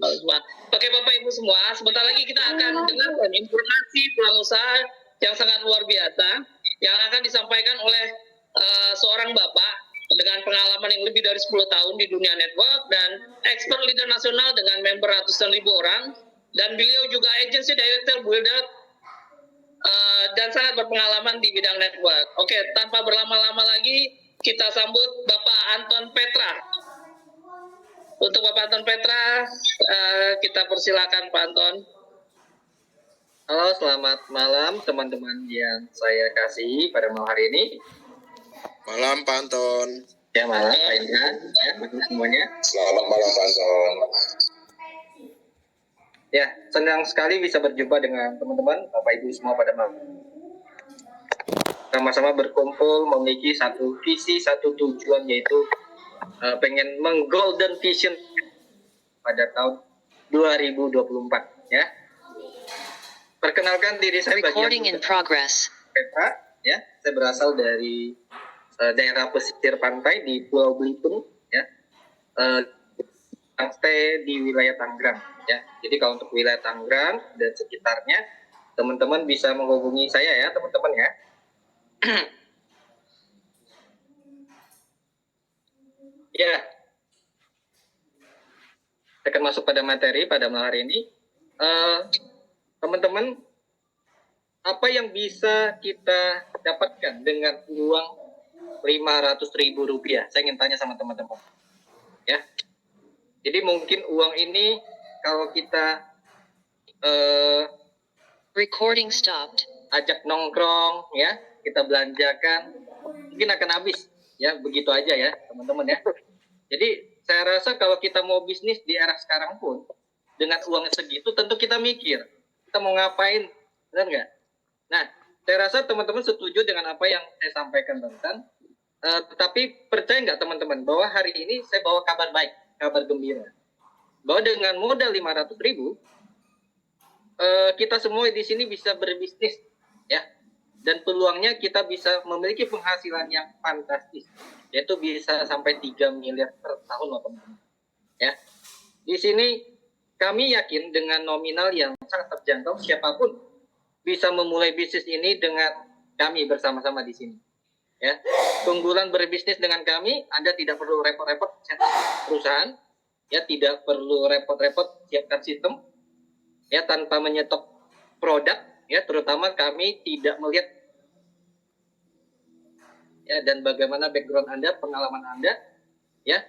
Oke Bapak Ibu semua, sebentar lagi kita akan dengarkan informasi peluang usaha yang sangat luar biasa yang akan disampaikan oleh seorang Bapak dengan pengalaman yang lebih dari 10 tahun di dunia network dan expert leader nasional dengan member ratusan ribu orang, dan beliau juga agency director builder dan sangat berpengalaman di bidang network. Oke, tanpa berlama-lama lagi kita sambut Bapak Anton Petra. Untuk Bapak Anton Petra, kita persilakan Pak Anton. Halo, selamat malam teman-teman yang saya kasihi pada malam hari ini. Malam Pak Anton. Ya, malam Pak Indra, ya, semuanya. Selamat malam Pak Anton. Ya, senang sekali bisa berjumpa dengan teman-teman, Bapak Ibu semua pada malam. Sama-sama berkumpul memiliki satu visi, satu tujuan, yaitu pengen meng-golden vision pada tahun 2024, ya. Perkenalkan diri saya, Recording in progress. Petra, ya. Saya berasal dari daerah pesisir pantai di Pulau Belitung, ya. Stay di wilayah Tangerang, ya. Jadi kalau untuk wilayah Tangerang dan sekitarnya, teman-teman bisa menghubungi saya ya, teman-teman ya. Ya, saya akan masuk pada materi pada malam hari ini. Teman-teman, apa yang bisa kita dapatkan dengan uang Rp500.000? Saya ingin tanya sama teman-teman, ya. Jadi mungkin uang ini kalau kita Recording stopped. ajak nongkrong, ya, kita belanjakan, mungkin akan habis, ya, begitu aja ya, teman-teman ya. Jadi saya rasa kalau kita mau bisnis di era sekarang pun dengan uang segitu, tentu kita mikir kita mau ngapain, benar nggak? Nah, saya rasa teman-teman setuju dengan apa yang saya sampaikan tentang. Tetapi percaya nggak teman-teman bahwa hari ini saya bawa kabar baik, kabar gembira, bahwa dengan modal 500.000 kita semua di sini bisa berbisnis, ya, dan peluangnya kita bisa memiliki penghasilan yang fantastis, yaitu bisa sampai 3 miliar per tahun loh teman-teman, ya. Di sini kami yakin dengan nominal yang sangat terjangkau, siapapun bisa memulai bisnis ini dengan kami bersama-sama di sini, ya. Keunggulan berbisnis dengan kami, Anda tidak perlu repot-repot setup perusahaan, ya, tidak perlu repot-repot siapkan sistem, ya, tanpa menyetop produk, ya, terutama kami tidak melihat, ya, dan bagaimana background Anda, pengalaman Anda, ya,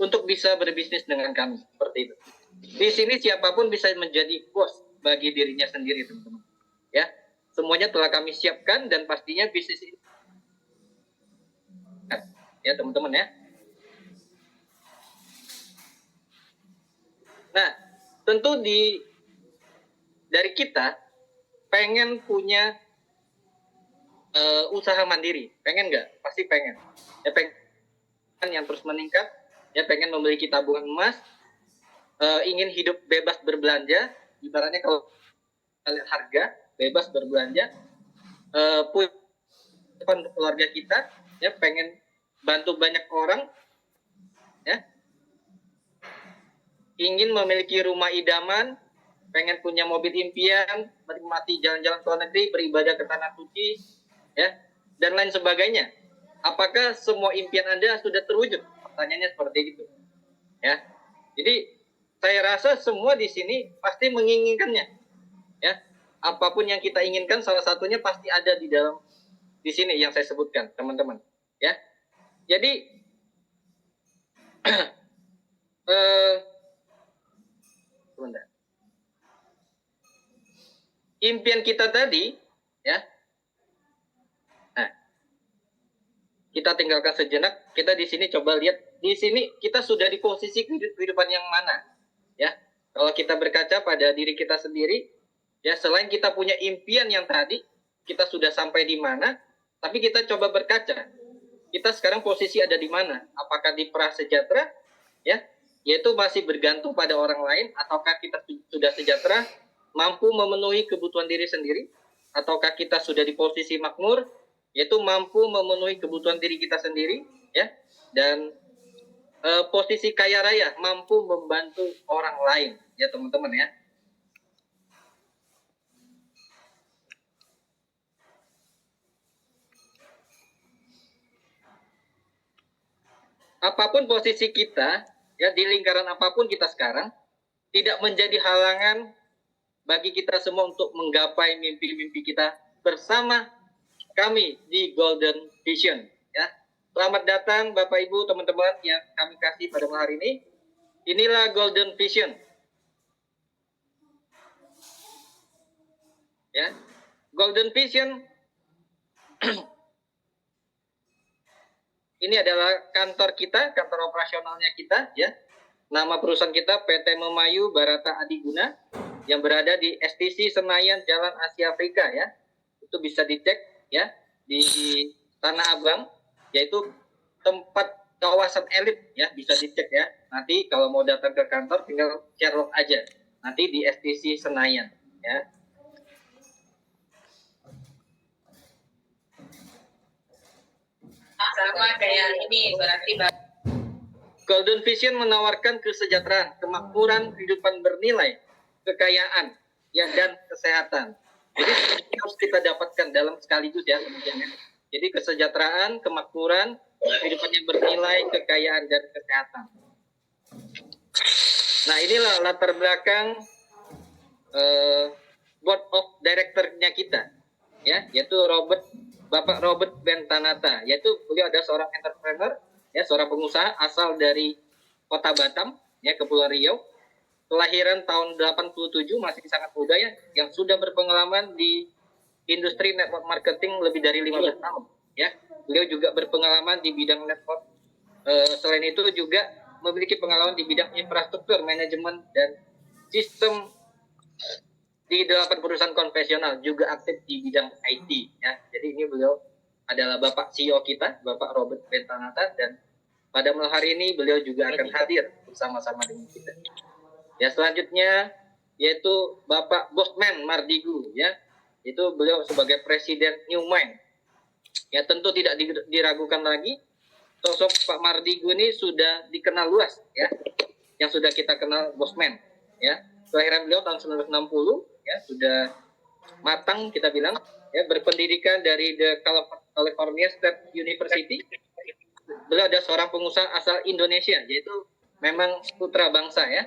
untuk bisa berbisnis dengan kami seperti itu. Di sini siapapun bisa menjadi bos bagi dirinya sendiri, teman-teman, ya. Semuanya telah kami siapkan dan pastinya bisnis ini, ya, teman-teman ya. Nah, tentu dari kita pengen punya usaha mandiri, pengen nggak? Pasti pengen. Ya, pengen yang terus meningkat, ya, pengen memiliki tabungan emas, ingin hidup bebas berbelanja, ibaratnya kalau lihat harga, bebas berbelanja, punya untuk keluarga kita, ya, pengen bantu banyak orang, ya, ingin memiliki rumah idaman, pengen punya mobil impian, menikmati jalan-jalan ke luar negeri, beribadah ke tanah suci, ya, dan lain sebagainya. Apakah semua impian Anda sudah terwujud? Pertanyaannya seperti itu, ya. Jadi saya rasa semua di sini pasti menginginkannya, ya. Apapun yang kita inginkan, salah satunya pasti ada di dalam di sini yang saya sebutkan, teman-teman, ya. Jadi sebentar. Impian kita tadi, ya. Nah, kita tinggalkan sejenak. Kita di sini coba lihat, di sini kita sudah di posisi kehidupan yang mana, ya. Kalau kita berkaca pada diri kita sendiri, ya, selain kita punya impian yang tadi, kita sudah sampai di mana, tapi kita coba berkaca. Kita sekarang posisi ada di mana? Apakah di prasejahtera, ya, yaitu masih bergantung pada orang lain, ataukah kita sudah sejahtera, mampu memenuhi kebutuhan diri sendiri, ataukah kita sudah di posisi makmur, yaitu mampu memenuhi kebutuhan diri kita sendiri, ya, dan posisi kaya raya, mampu membantu orang lain, ya teman-teman ya. Apapun posisi kita, ya di lingkaran apapun kita sekarang, tidak menjadi halangan bagi kita semua untuk menggapai mimpi-mimpi kita bersama kami di Golden Vision. Ya, selamat datang Bapak Ibu teman-teman yang kami kasih pada malam hari ini. Inilah Golden Vision. Ya, Golden Vision ini adalah kantor kita, kantor operasionalnya kita, ya. Nama perusahaan kita PT Memayu Barata Adiguna yang berada di STC Senayan Jalan Asia Afrika, ya. Itu bisa dicek, ya, di Tanah Abang, yaitu tempat kawasan elit, ya, bisa dicek ya. Nanti kalau mau datang ke kantor tinggal Sherlock aja. Nanti di STC Senayan, ya. Sama kayak ini berarti Golden Vision menawarkan kesejahteraan, kemakmuran, kehidupan bernilai, kekayaan, ya, dan kesehatan. Jadi harus kita dapatkan dalam sekaligus ya teman-teman. Jadi kesejahteraan, kemakmuran, kehidupan yang bernilai, kekayaan, dan kesehatan. Nah, inilah latar belakang board of director-nya kita, ya, yaitu Bapak Robert Bentanata, yaitu beliau ada seorang entrepreneur, ya, seorang pengusaha asal dari Kota Batam, ya, Kepulauan Riau, kelahiran tahun 87, masih sangat muda ya, yang sudah berpengalaman di industri network marketing lebih dari 15 tahun, ya. Beliau juga berpengalaman di bidang network. Selain itu juga memiliki pengalaman di bidang infrastruktur, manajemen, dan sistem di 8 perusahaan konvensional, juga aktif di bidang IT, ya. Jadi ini beliau adalah Bapak CEO kita, Bapak Robert Bentanata, dan pada malam hari ini beliau juga akan hadir bersama-sama dengan kita. Ya, selanjutnya yaitu Bapak Bosman Mardigu, ya. Itu beliau sebagai Presiden New Mind. Ya, tentu tidak diragukan lagi, sosok Pak Mardigu ini sudah dikenal luas, ya. Yang sudah kita kenal Bosman, ya. Kelahiran beliau tahun 1960, ya, sudah matang kita bilang, ya, berpendidikan dari The California State University. Beliau ada seorang pengusaha asal Indonesia, yaitu memang putra bangsa, ya,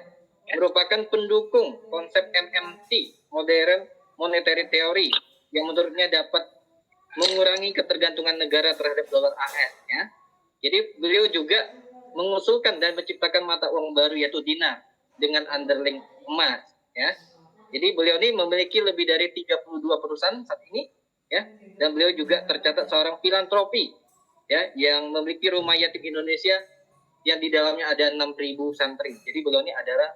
merupakan pendukung konsep MMT, Modern Monetary Theory, yang menurutnya dapat mengurangi ketergantungan negara terhadap dolar AS, ya. Jadi beliau juga mengusulkan dan menciptakan mata uang baru, yaitu dinar dengan underlying emas, ya. Jadi beliau ini memiliki lebih dari 32 perusahaan saat ini, ya, dan beliau juga tercatat seorang filantropi, ya, yang memiliki rumah yatim Indonesia yang di dalamnya ada 6.000 santri. Jadi beliau ini adalah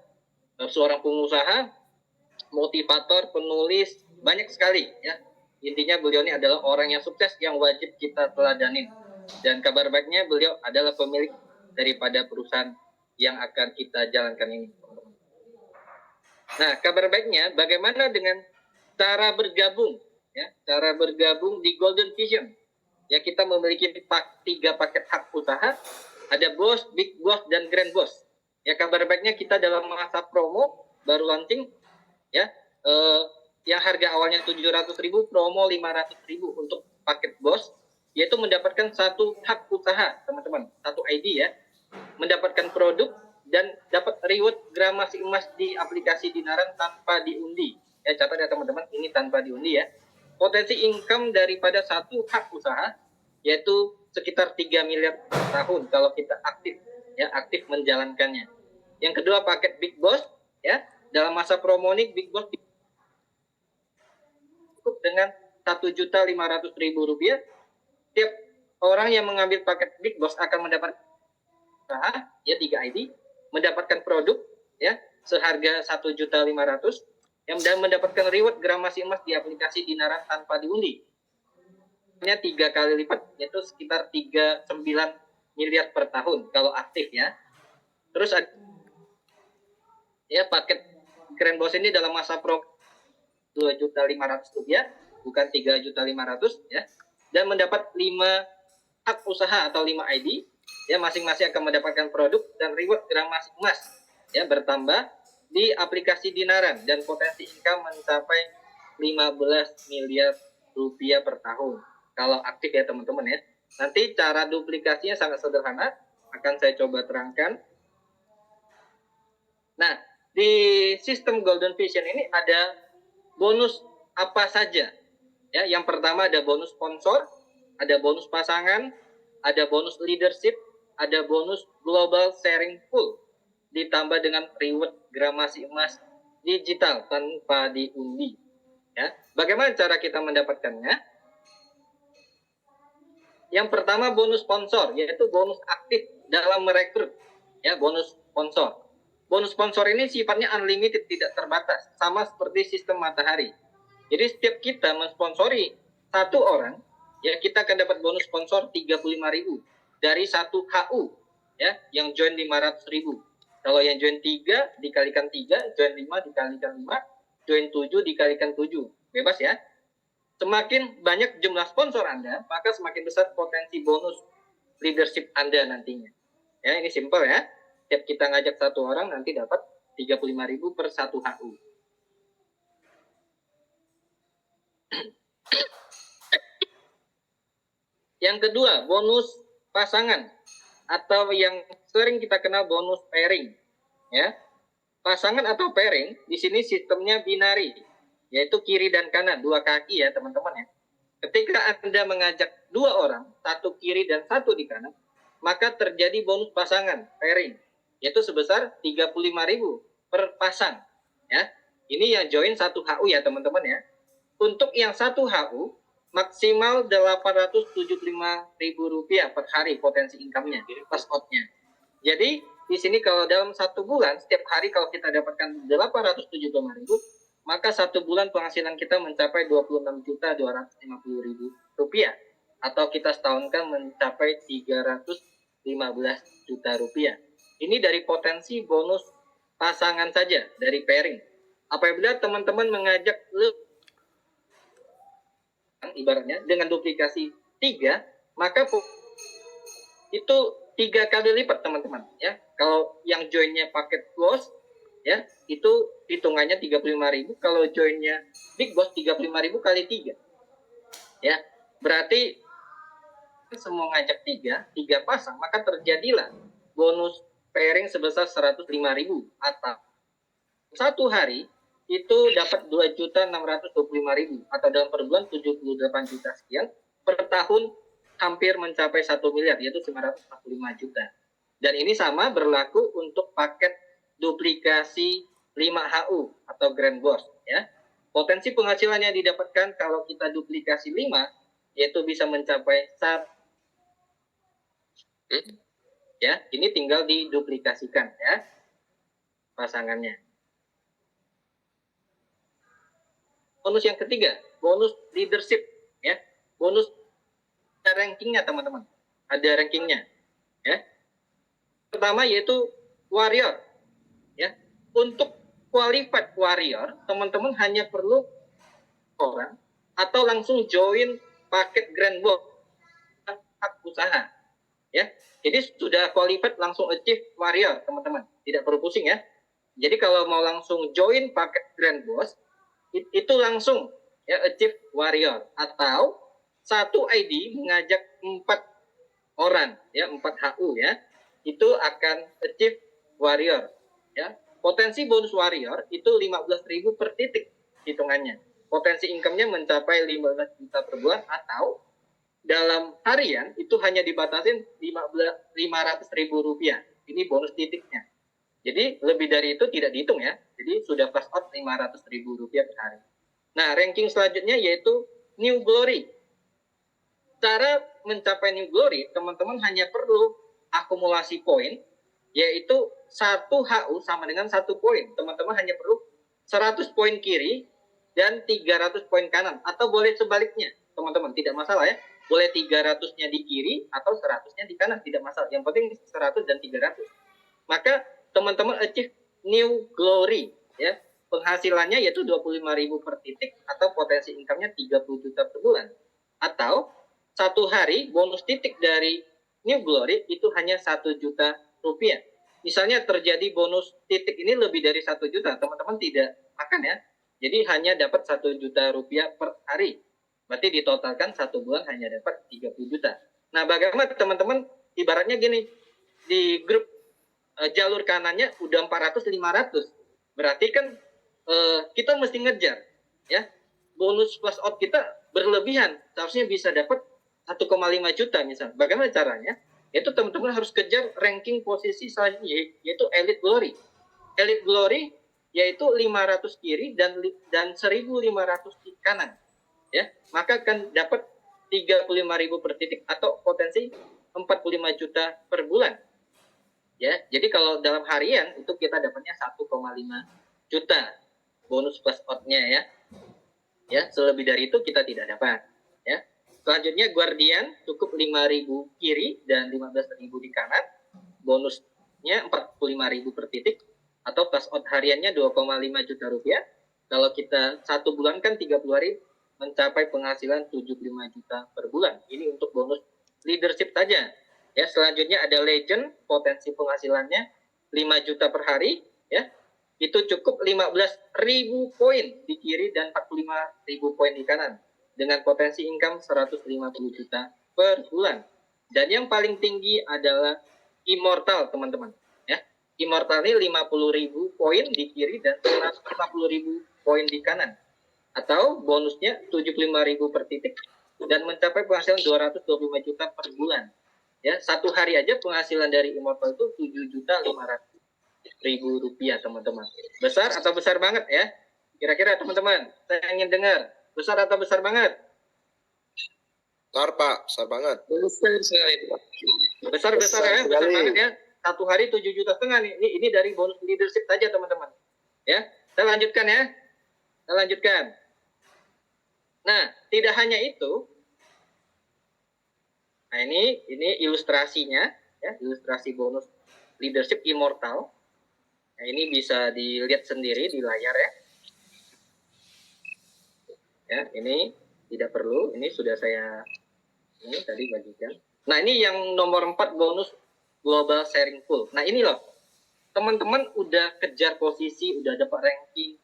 seorang pengusaha, motivator, penulis, banyak sekali, ya. Intinya beliau ini adalah orang yang sukses yang wajib kita teladanin. Dan kabar baiknya beliau adalah pemilik daripada perusahaan yang akan kita jalankan ini. Nah, kabar baiknya bagaimana dengan cara bergabung, ya, cara bergabung di Golden Vision. Ya, kita memiliki 3 paket hak usaha, ada Boss, Big Boss, dan Grand Boss. Ya, kabar baiknya kita dalam masa promo baru launching, ya, yang harga awalnya 700.000, promo 500.000 untuk paket Boss, yaitu mendapatkan 1 hak usaha, teman-teman, 1 ID, ya, mendapatkan produk dan dapat reward gramasi emas di aplikasi Dinaran tanpa diundi. Ya, catat ya teman-teman, ini tanpa diundi, ya. Potensi income daripada 1 hak usaha yaitu sekitar 3 miliar per tahun kalau kita aktif, ya, aktif menjalankannya. Yang kedua paket Big Boss, ya, dalam masa promo ini Big Boss cukup dengan Rp1.500.000. Tiap orang yang mengambil paket Big Boss akan mendapat usaha, ya, 3 ID, mendapatkan produk, ya, seharga 1.500.000, dan mendapatkan reward gramasi emas di aplikasi Dinaran tanpa diundi. Nya 3 kali lipat, yaitu sekitar 39 miliar per tahun kalau aktif, ya. Terus ada, ya, paket Grand Boss ini dalam masa pro Rp2.500.000, bukan Rp3.500.000, ya, dan mendapat 5 hak usaha atau 5 ID, ya masing-masing akan mendapatkan produk dan reward gramasi emas ya bertambah di aplikasi Dinaran dan potensi income mencapai 15 miliar rupiah per tahun kalau aktif ya teman-teman ya. Nanti cara duplikasinya sangat sederhana, akan saya coba terangkan. Nah, di sistem Golden Vision ini ada bonus apa saja? Ya, yang pertama ada bonus sponsor, ada bonus pasangan, ada bonus leadership, ada bonus global sharing pool, ditambah dengan reward gramasi emas digital tanpa diundi. Ya, bagaimana cara kita mendapatkannya? Yang pertama bonus sponsor, yaitu bonus aktif dalam merekrut. Ya, bonus sponsor. Bonus sponsor ini sifatnya unlimited, tidak terbatas, sama seperti sistem matahari. Jadi setiap kita mensponsori satu orang, ya kita akan dapat bonus sponsor 35.000 dari satu HU, ya, yang join 500.000. Kalau yang join 3 dikalikan 3, join 5 dikalikan 5, join 7 dikalikan 7. Bebas ya. Semakin banyak jumlah sponsor Anda, maka semakin besar potensi bonus leadership Anda nantinya. Ya, ini simple ya. Setiap kita ngajak satu orang nanti dapat 35.000 per satu HU. Yang kedua, bonus pasangan atau yang sering kita kenal bonus pairing. Ya. Pasangan atau pairing di sini sistemnya binari, yaitu kiri dan kanan, dua kaki ya teman-teman ya. Ketika Anda mengajak dua orang, satu kiri dan satu di kanan, maka terjadi bonus pasangan, pairing, yaitu sebesar 35.000 per pasang. Ya. Ini yang join satu HU ya teman-teman ya. Untuk yang satu HU, maksimal 875.000 rupiah per hari potensi income-nya, pas out-nya. Jadi, di sini kalau dalam satu bulan, setiap hari kalau kita dapatkan 875.000, maka satu bulan penghasilan kita mencapai 26.250.000 rupiah. Atau kita setahunkan mencapai 315 juta rupiah. Ini dari potensi bonus pasangan saja, dari pairing. Apabila teman-teman mengajak ibaratnya dengan duplikasi 3, maka itu 3 kali lipat teman-teman ya. Kalau yang joinnya paket close ya, itu hitungannya 35.000. Kalau joinnya big boss 35.000 kali 3. Ya, berarti semua ngajak 3 pasang, maka terjadilah bonus pairing sebesar 105.000 atau satu hari itu dapat 2.625.000 atau dalam per bulan 78 juta sekian, per tahun hampir mencapai 1 miliar, yaitu 945 juta. Dan ini sama berlaku untuk paket duplikasi 5HU atau Grand Boss ya. Potensi penghasilan yang didapatkan kalau kita duplikasi 5 yaitu bisa mencapai 1 ya, ini tinggal diduplikasikan ya pasangannya. Bonus yang ketiga, bonus leadership ya. Bonus ada rankingnya teman-teman. Ada rankingnya ya. Pertama yaitu warrior ya. Untuk qualified warrior, teman-teman hanya perlu orang atau langsung join paket Grand Boss hak usaha ya. Jadi sudah qualified langsung achieve warrior teman-teman. Tidak perlu pusing ya. Jadi kalau mau langsung join paket Grand Boss itu langsung ya achieve warrior, atau satu ID mengajak 4 orang ya, 4 HU ya, itu akan achieve warrior ya. Potensi bonus warrior itu 15.000 per titik hitungannya. Potensi income-nya mencapai 15 juta per bulan, atau dalam harian itu hanya dibatasin 500.000 rupiah. Ini bonus titiknya. Jadi lebih dari itu tidak dihitung ya. Jadi sudah plus out 500.000 rupiah per hari. Nah, ranking selanjutnya yaitu New Glory. Cara mencapai New Glory, teman-teman hanya perlu akumulasi poin, yaitu 1 HU sama dengan 1 poin. Teman-teman hanya perlu 100 poin kiri dan 300 poin kanan. Atau boleh sebaliknya, teman-teman. Tidak masalah ya. Boleh 300-nya di kiri atau 100-nya di kanan. Tidak masalah. Yang penting 100 dan 300. Maka teman-teman achieve New Glory ya. Penghasilannya yaitu 25.000 per titik atau potensi income-nya 30 juta per bulan. Atau satu hari bonus titik dari new glory itu hanya 1 juta rupiah. Misalnya terjadi bonus titik ini lebih dari 1 juta, teman-teman tidak makan ya. Jadi hanya dapat 1 juta rupiah per hari. Berarti ditotalkan 1 bulan hanya dapat 30 juta. Nah, bagaimana teman-teman, ibaratnya gini, di grup jalur kanannya udah 400-500. Berarti kan kita mesti ngejar ya. Bonus plus out kita berlebihan. Seharusnya bisa dapat 1,5 juta misalnya. Bagaimana caranya? Itu teman-teman harus kejar ranking posisi selanjutnya, yaitu Elite Glory. Elite Glory yaitu 500 kiri dan 1.500 di kanan. Ya, maka akan dapat 35.000 per titik atau potensi 45 juta per bulan. Ya, jadi kalau dalam harian itu kita dapatnya 1,5 juta bonus plus out-nya ya. Ya, selebih dari itu kita tidak dapat. Ya. Selanjutnya Guardian cukup 5.000 kiri dan 15.000 di kanan. Bonusnya 45.000 per titik atau plus out hariannya 2,5 juta rupiah. Kalau kita 1 bulan kan 30 hari mencapai penghasilan 75 juta per bulan. Ini untuk bonus leadership saja. Ya, selanjutnya ada Legend, potensi penghasilannya 5 juta per hari ya. Itu cukup 15.000 poin di kiri dan 45.000 poin di kanan dengan potensi income 150 juta per bulan. Dan yang paling tinggi adalah Immortal, teman-teman. Ya, Immortal ini 50.000 poin di kiri dan 150.000 poin di kanan. Atau bonusnya 75.000 per titik dan mencapai penghasilan 225 juta per bulan. Ya, satu hari aja penghasilan dari Immortal itu 7.500.000 rupiah, teman-teman. Besar atau besar banget ya? Kira-kira teman-teman, saya ingin dengar. Besar atau besar banget? Besar Pak, besar banget. Besar sekali. Besar-besar ya, besar banget ya. Satu hari 7,5 juta nih. Ini dari bonus leadership saja, teman-teman. Ya, saya lanjutkan ya. Saya lanjutkan. Nah, tidak hanya itu. Nah, ini ilustrasinya ya, ilustrasi bonus leadership Immortal. Nah, ini bisa dilihat sendiri di layar ya. Ya, ini tidak perlu, ini sudah saya ini tadi bagikan. Nah, ini yang nomor 4 bonus global sharing pool. Nah, ini loh. Teman-teman udah kejar posisi, udah dapat ranking.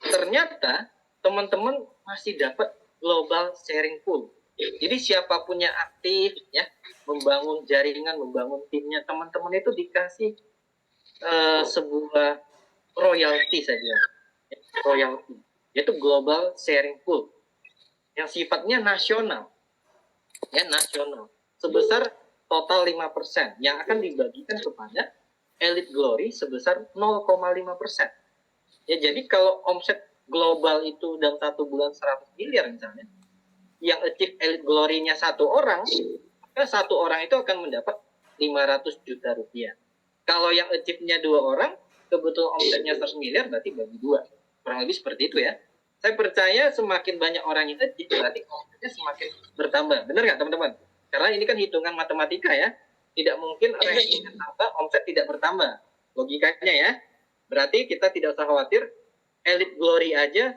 Ternyata teman-teman masih dapat global sharing pool. Jadi siapapun yang aktif ya, membangun jaringan, membangun timnya, teman-teman itu dikasih sebuah royalti saja. Royalti, yaitu global sharing pool yang sifatnya nasional. Ya, nasional. Sebesar total 5% yang akan dibagikan kepada Elite Glory sebesar 0,5%. Ya, jadi kalau omset global itu dalam 1 bulan 100 miliar misalnya, yang achieve Elite Glory-nya 1 orang, maka 1 orang itu akan mendapat 500 juta rupiah. Kalau yang achieve-nya 2 orang, kebetulan omsetnya 100 miliar, berarti bagi 2. Kurang lebih seperti itu ya. Saya percaya semakin banyak orang yang achieve, berarti omsetnya semakin bertambah. Benar nggak teman-teman? Karena ini kan hitungan matematika ya. Tidak mungkin ranking bertambah, omset tidak bertambah. Logikanya ya. Berarti kita tidak usah khawatir. Elite Glory aja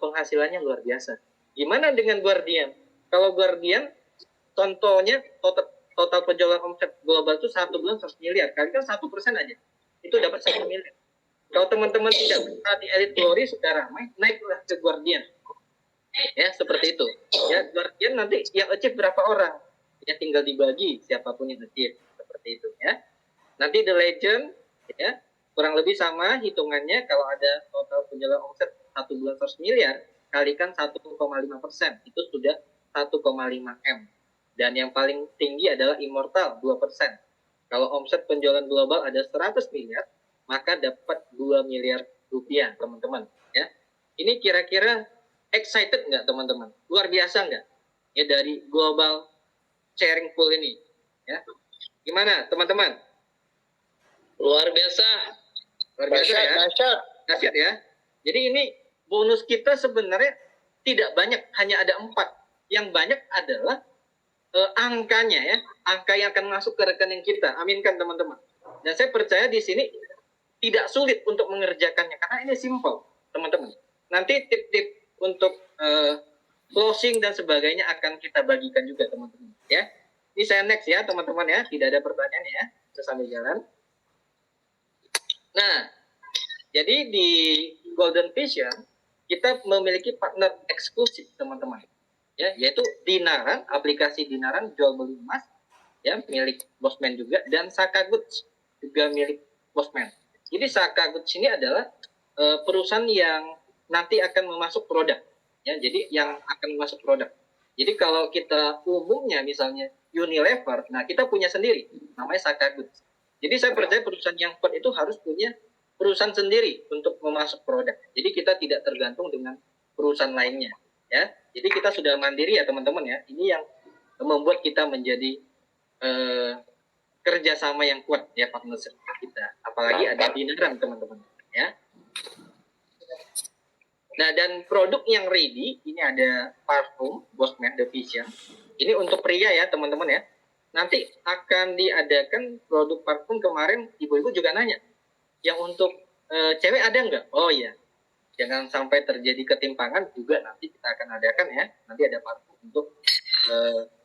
penghasilannya luar biasa. Gimana dengan Guardian? Kalau Guardian, contohnya total penjualan omset global itu 1 bulan 100 miliar. Kali kan 1% aja. Itu dapat 1 miliar. Kalau teman-teman tidak berada di Elite Glory sudah ramai, naiklah ke Guardian. Ya, seperti itu. Ya, Guardian nanti yang achieve berapa orang? Ya, tinggal dibagi siapapun yang achieve. Seperti itu ya. Nanti The Legend ya, kurang lebih sama hitungannya. Kalau ada total penjualan omset 1 bulan 100 miliar, kalikan 1,5%, itu sudah 1,5 M. Dan yang paling tinggi adalah Immortal, 2%. Kalau omset penjualan global ada 100 miliar, maka dapat 2 miliar rupiah, teman-teman. Ya, ini kira-kira excited nggak, teman-teman? Luar biasa nggak? Ya, dari global sharing pool ini. Ya, gimana, teman-teman? Luar biasa. Luar biasa ya. Dahsyat ya. Jadi ini bonus kita sebenarnya tidak banyak, hanya ada 4. Yang banyak adalah angkanya ya, angka yang akan masuk ke rekening kita. Aminkan teman-teman. Dan saya percaya di sini tidak sulit untuk mengerjakannya karena ini simple, teman-teman. Nanti tip-tip untuk closing dan sebagainya akan kita bagikan juga, teman-teman. Ya. Ini saya next ya teman-teman ya, tidak ada pertanyaan ya, bisa sambil jalan. Nah, jadi di Golden Vision kita memiliki partner eksklusif teman-teman, ya, yaitu Dinaran, aplikasi Dinaran jual beli emas, ya, milik Bosman juga, dan Saka Goods juga milik Bosman. Jadi Saka Goods ini adalah perusahaan yang nanti akan memasuk produk, ya, jadi yang akan masuk produk. Jadi kalau kita umumnya misalnya Unilever, nah kita punya sendiri, namanya Saka Goods. Jadi saya percaya perusahaan yang kuat itu harus punya perusahaan sendiri untuk memasuk produk. Jadi kita tidak tergantung dengan perusahaan lainnya, ya. Jadi kita sudah mandiri ya teman-teman ya. Ini yang membuat kita menjadi kerjasama yang kuat ya, partnership kita. Apalagi ada Dinaran teman-teman, ya. Nah, dan produk yang ready, ini ada parfum Bosman Division. Ini untuk pria ya, teman-teman ya. Nanti akan diadakan produk parfum, kemarin ibu-ibu juga nanya. Yang untuk cewek ada nggak? Oh iya. Jangan sampai terjadi ketimpangan juga nanti kita akan adakan ya. Nanti ada parfum untuk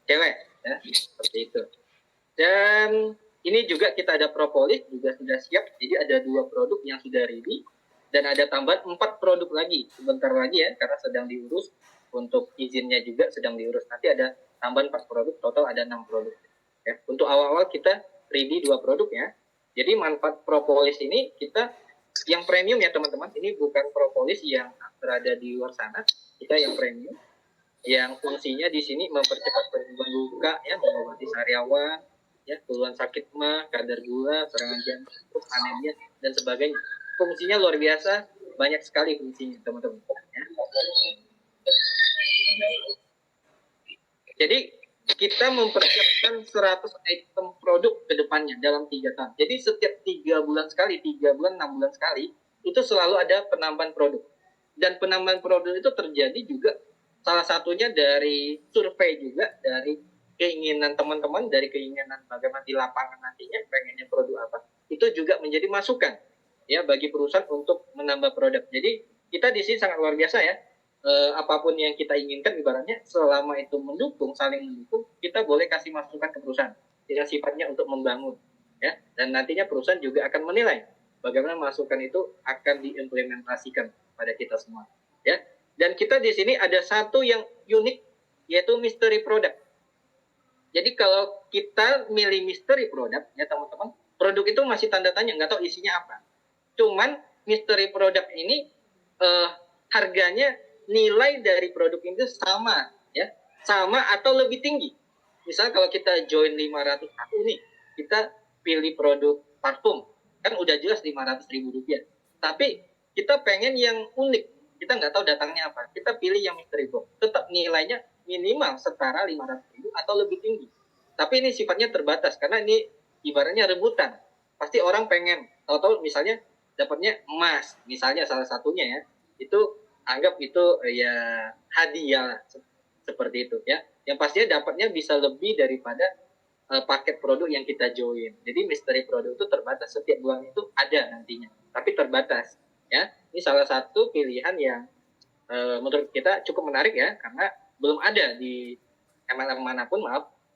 cewek ya, seperti itu. Dan ini juga kita ada propolis juga sudah siap. Jadi ada 2 produk yang sudah ready. Dan ada tambahan 4 produk lagi sebentar lagi ya, karena sedang diurus, untuk izinnya juga sedang diurus. Nanti ada tambahan 4 produk, total ada 6 produk ya. Untuk awal-awal kita ready 2 produk ya. Jadi manfaat propolis ini kita yang premium ya teman-teman, ini bukan propolis yang berada di luar sana, kita yang premium, yang fungsinya di sini mempercepat pertumbuhan luka ya, mengobati sariawan ya, keluhan sakit mah, kadar gula, serangan jantung, anemia dan sebagainya. Fungsinya luar biasa, banyak sekali fungsinya teman-teman ya. Jadi kita mempersiapkan 100 item produk ke depannya dalam 3 tahun. Jadi setiap 3 bulan sekali, 3 bulan, 6 bulan sekali, itu selalu ada penambahan produk. Dan penambahan produk itu terjadi juga salah satunya dari survei juga, dari keinginan teman-teman, dari keinginan bagaimana di lapangan nantinya, pengennya produk apa. Itu juga menjadi masukan ya bagi perusahaan untuk menambah produk. Jadi kita di sini sangat luar biasa ya. Apapun yang kita inginkan ibaratnya selama itu mendukung, saling mendukung, kita boleh kasih masukan ke perusahaan dengan sifatnya untuk membangun ya, dan nantinya perusahaan juga akan menilai bagaimana masukan itu akan diimplementasikan pada kita semua ya. Dan kita di sini ada satu yang unik, yaitu mystery product. Jadi kalau kita milih mystery product ya teman-teman, produk itu masih tanda tanya, nggak tahu isinya apa. Cuman mystery product ini harganya, nilai dari produk itu sama ya, sama atau lebih tinggi. Misal kalau kita join 500 aku nih, kita pilih produk parfum, kan udah jelas 500.000 rupiah. Tapi kita pengen yang unik, kita nggak tahu datangnya apa, kita pilih yang mystery box, tetap nilainya minimal setara 500.000 atau lebih tinggi. Tapi ini sifatnya terbatas karena ini ibaratnya rebutan. Pasti orang pengen, tahu-tahu misalnya dapatnya emas, misalnya salah satunya ya, itu anggap itu ya hadiah seperti itu ya. Yang pastinya dapatnya bisa lebih daripada paket produk yang kita join. Jadi mystery produk itu terbatas, setiap bulan itu ada nantinya, tapi terbatas ya. Ini salah satu pilihan yang menurut kita cukup menarik ya, karena belum ada di MLM manapun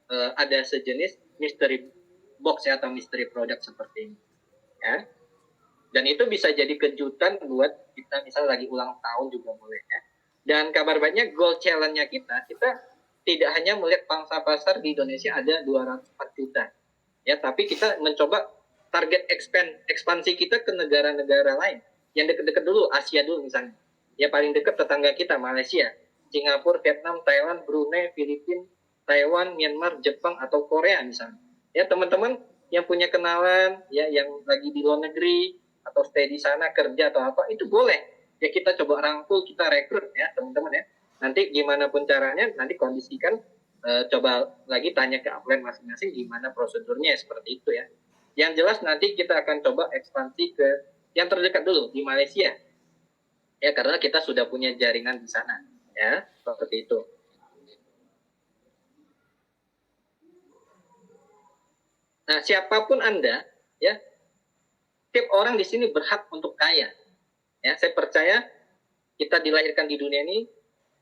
ada sejenis mystery box ya, atau mystery product seperti ini ya. Dan itu bisa jadi kejutan buat kita, misalnya lagi ulang tahun juga boleh ya. Dan kabar baiknya goal challenge-nya kita tidak hanya melihat pangsa pasar di Indonesia ada 204 juta. Ya, tapi kita mencoba target ekspansi kita ke negara-negara lain. Yang dekat-dekat dulu, Asia dulu misalnya. Ya paling dekat tetangga kita, Malaysia, Singapura, Vietnam, Thailand, Brunei, Filipina, Taiwan, Myanmar, Jepang, atau Korea misalnya. Ya teman-teman yang punya kenalan, ya yang lagi di luar negeri, atau stay di sana kerja atau apa, itu boleh ya, kita coba rangkul, kita rekrut ya teman-teman ya. Nanti gimana pun caranya, nanti kondisikan, coba lagi tanya ke upline masing-masing gimana prosedurnya seperti itu ya. Yang jelas nanti kita akan coba ekspansi ke yang terdekat dulu di Malaysia ya, karena kita sudah punya jaringan di sana ya, seperti itu. Nah, siapapun Anda ya, setiap orang di sini berhak untuk kaya. Ya, saya percaya kita dilahirkan di dunia ini,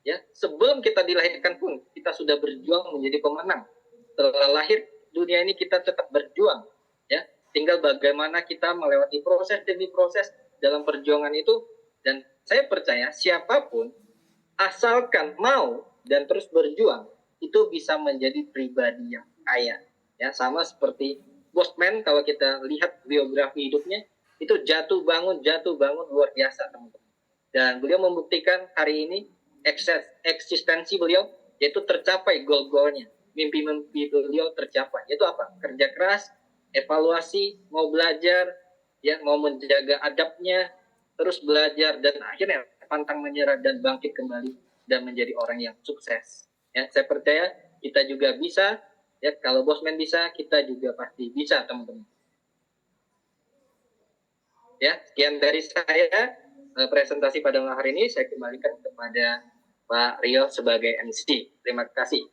ya sebelum kita dilahirkan pun kita sudah berjuang menjadi pemenang. Setelah lahir dunia ini kita tetap berjuang, ya. Tinggal bagaimana kita melewati proses demi proses dalam perjuangan itu. Dan saya percaya siapapun asalkan mau dan terus berjuang itu bisa menjadi pribadi yang kaya, ya. Sama seperti Bosman, kalau kita lihat biografi hidupnya itu jatuh bangun luar biasa, teman-teman. Dan beliau membuktikan hari ini eksistensi beliau yaitu tercapai goal-goalnya, mimpi-mimpi beliau tercapai. Itu apa? Kerja keras, evaluasi, mau belajar, ya, mau menjaga adabnya, terus belajar, dan akhirnya pantang menyerah dan bangkit kembali dan menjadi orang yang sukses. Ya, saya percaya kita juga bisa. Ya, kalau Bosman bisa, kita juga pasti bisa, teman-teman. Ya, sekian dari saya presentasi pada malam hari ini. Saya kembalikan kepada Pak Rio sebagai MC. Terima kasih.